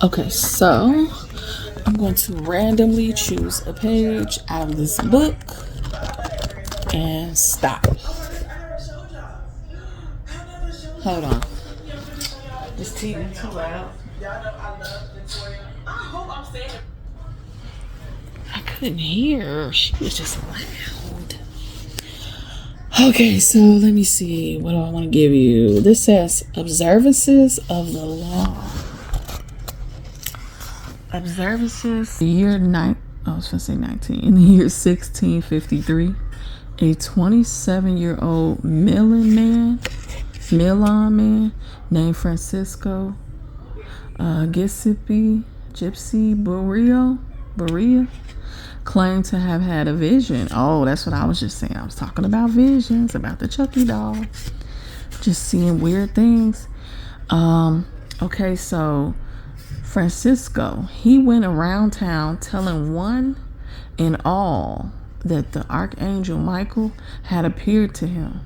Okay, so I'm going to randomly choose a page out of this book and stop. Hold on. This TV too loud. I couldn't hear. She was just loud. Okay, so let me see. What do I want to give you? This says observances of the law. Observances. The year I was gonna say 19. In the year 1653, a 27-year-old Milan man named Francisco Giuseppe Berea claimed to have had a vision. Oh, that's what I was just saying. I was talking about visions, about the Chucky doll, just seeing weird things. Okay, so Francisco, he went around town telling one and all that the Archangel Michael had appeared to him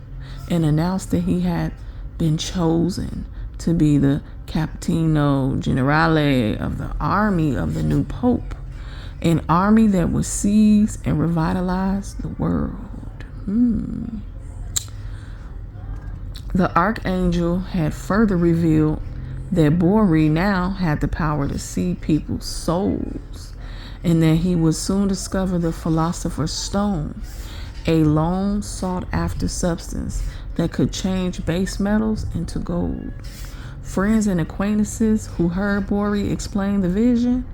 and announced that he had been chosen to be the Capitano Generale of the army of the new Pope, an army that would seize and revitalize the world. The Archangel had further revealed that Bori now had the power to see people's souls, and that he would soon discover the Philosopher's Stone, a long sought after substance that could change base metals into gold. Friends and acquaintances who heard Bori explain the vision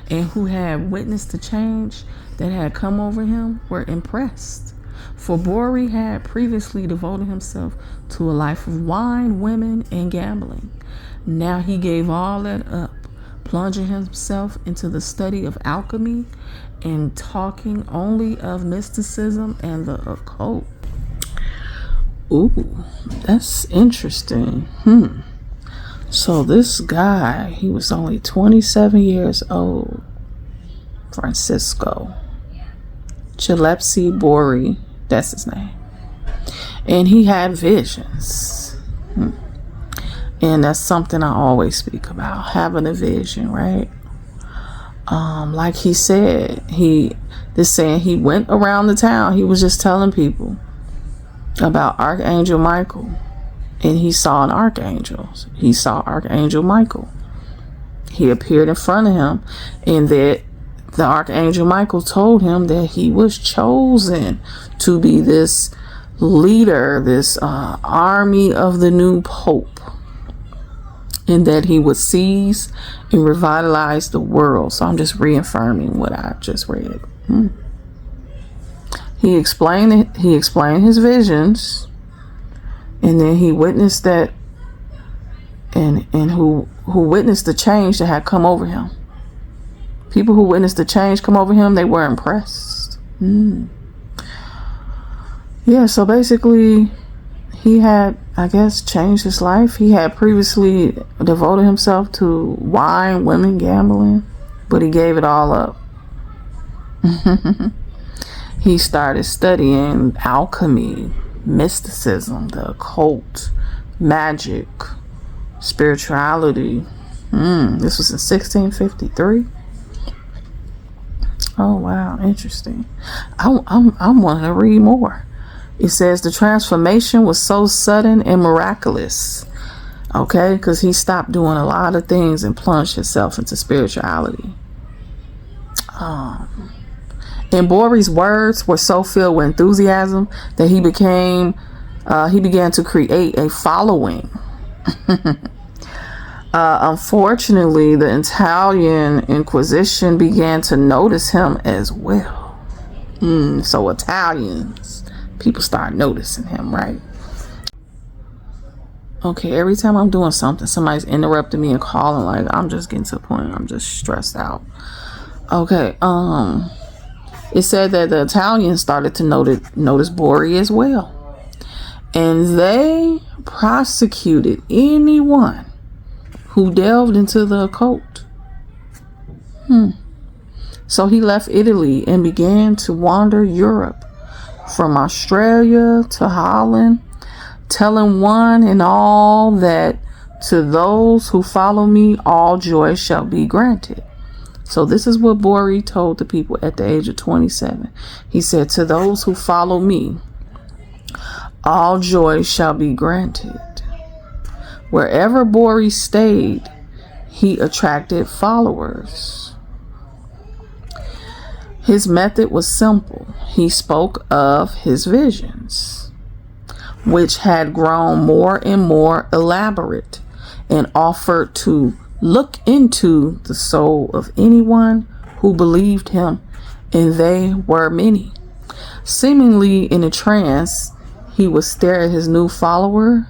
and who had witnessed the change that had come over him were impressed, for Bori had previously devoted himself to a life of wine, women, and gambling. Now he gave all that up, plunging himself into the study of alchemy and talking only of mysticism and the occult. Ooh, that's interesting. So this guy, he was only 27 years old. Francisco Giuseppe Bori, that's his name. And he had visions. And that's something I always speak about, having a vision, right? Like he said, he went around the town. He was just telling people about Archangel Michael, and he saw an archangel. He saw Archangel Michael. He appeared in front of him, and that the Archangel Michael told him that he was chosen to be this leader, this army of the new Pope, and that he would seize and revitalize the world. So I'm just reaffirming what I just read. He explained his visions, and then he witnessed that, and who witnessed the change that had come over him. People who witnessed the change come over him, they were impressed. Yeah, so basically he had, I guess, changed his life. He had previously devoted himself to wine, women, gambling, but he gave it all up. He started studying alchemy, mysticism, the occult, magic, spirituality. This was in 1653. Oh wow, interesting. I want to read more. It says the transformation was so sudden and miraculous. Okay, because he stopped doing a lot of things and plunged himself into spirituality. And Bori's words were so filled with enthusiasm that he began to create a following. Unfortunately, the Italian Inquisition began to notice him as well. So Italians, people start noticing him, right? Okay, every time I'm doing something, somebody's interrupting me and calling. Like, I'm just getting to the point. I'm just stressed out. Okay, it said that the Italians started to notice Bori as well. And they prosecuted anyone who delved into the occult. So he left Italy and began to wander Europe, from Australia to Holland, telling one and all that to those who follow me, all joy shall be granted. So this is what Bori told the people at the age of 27. He said, to those who follow me, all joy shall be granted. Wherever Bori stayed, he attracted followers. His method was simple. He spoke of his visions, which had grown more and more elaborate, and offered to look into the soul of anyone who believed him, and they were many. Seemingly in a trance, he would stare at his new follower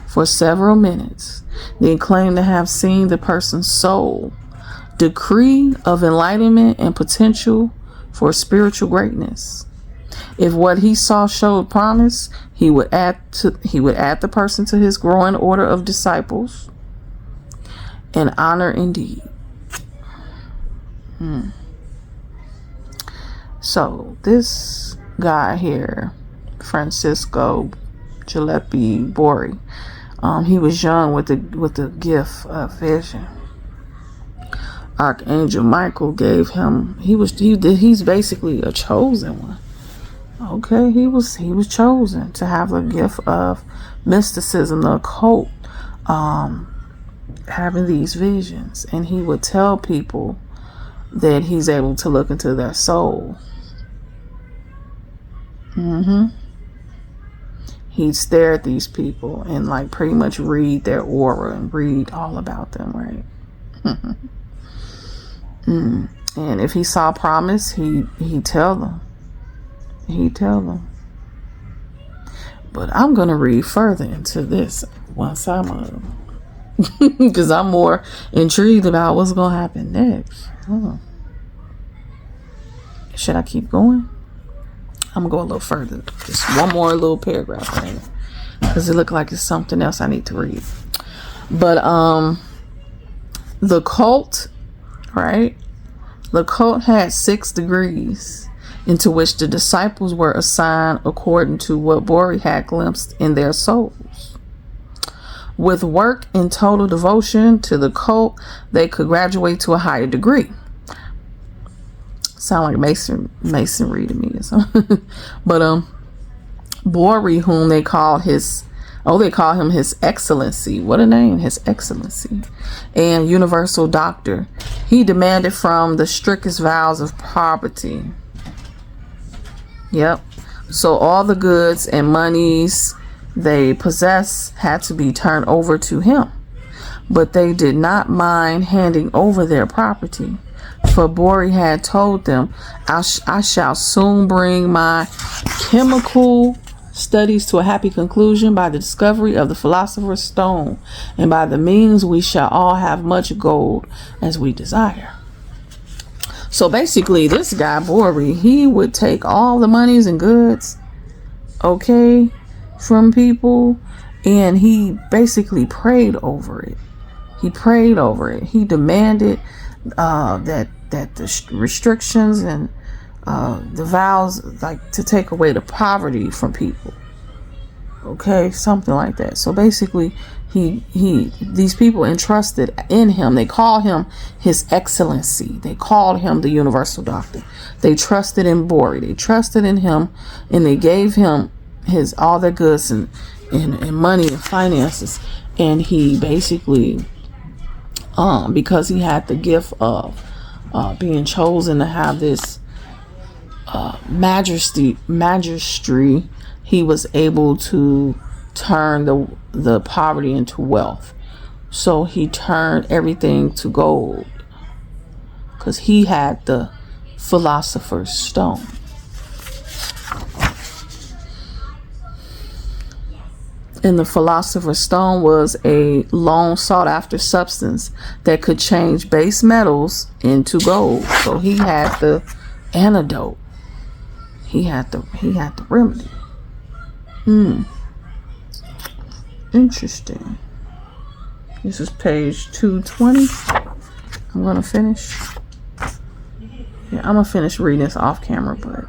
for several minutes, then claim to have seen the person's soul, decree of enlightenment and potential for spiritual greatness. If what he saw showed promise, he would add the person to his growing order of disciples. An honor indeed. So this guy here, Francisco Giuseppe Bori, he was young with the gift of vision. Archangel Michael gave him. He's basically a chosen one. Okay, he was chosen to have a gift of mysticism, the occult, having these visions, and he would tell people that he's able to look into their soul. He'd stare at these people and like pretty much read their aura and read all about them, right? And if he saw promise, he'd tell them. But I'm gonna read further into this once because I'm more intrigued about what's gonna happen next. Should I keep going? I'm gonna go a little further, just one more little paragraph, right? Because it looked like it's something else I need to read. But the cult, right? The cult had 6 degrees into which the disciples were assigned according to what Bori had glimpsed in their souls. With work and total devotion to the cult, they could graduate to a higher degree. Sound like masonry to me or something. But Bori, whom they call him His Excellency. What a name, His Excellency. And universal doctor. He demanded from the strictest vows of poverty. Yep. So all the goods and monies they possess had to be turned over to him. But they did not mind handing over their property. For Bori had told them, I shall soon bring my chemical studies to a happy conclusion by the discovery of the philosopher's stone, and by the means we shall all have much gold as we desire. So basically, this guy Bori, he would take all the monies and goods, okay, from people, and he basically prayed over it. He demanded that the restrictions and the vows, like to take away the poverty from people. Okay, something like that. So basically, these people entrusted in him. They called him His Excellency. They called him the Universal Doctor. They trusted in Bori. They trusted in him, and they gave him all their goods and money and finances. And he basically, because he had the gift of being chosen to have this magistry, he was able to turn the poverty into wealth. So he turned everything to gold because he had the philosopher's stone. And the philosopher's stone was a long sought after substance that could change base metals into gold. So he had the antidote. He had the remedy. Interesting. This is page 220. I'm gonna finish. Yeah, I'm gonna finish reading this off camera, but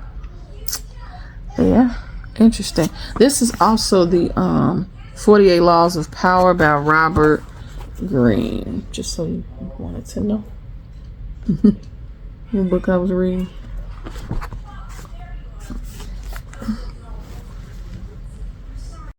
yeah, interesting. This is also the 48 Laws of Power by Robert Green, just so you wanted to know. What book I was reading.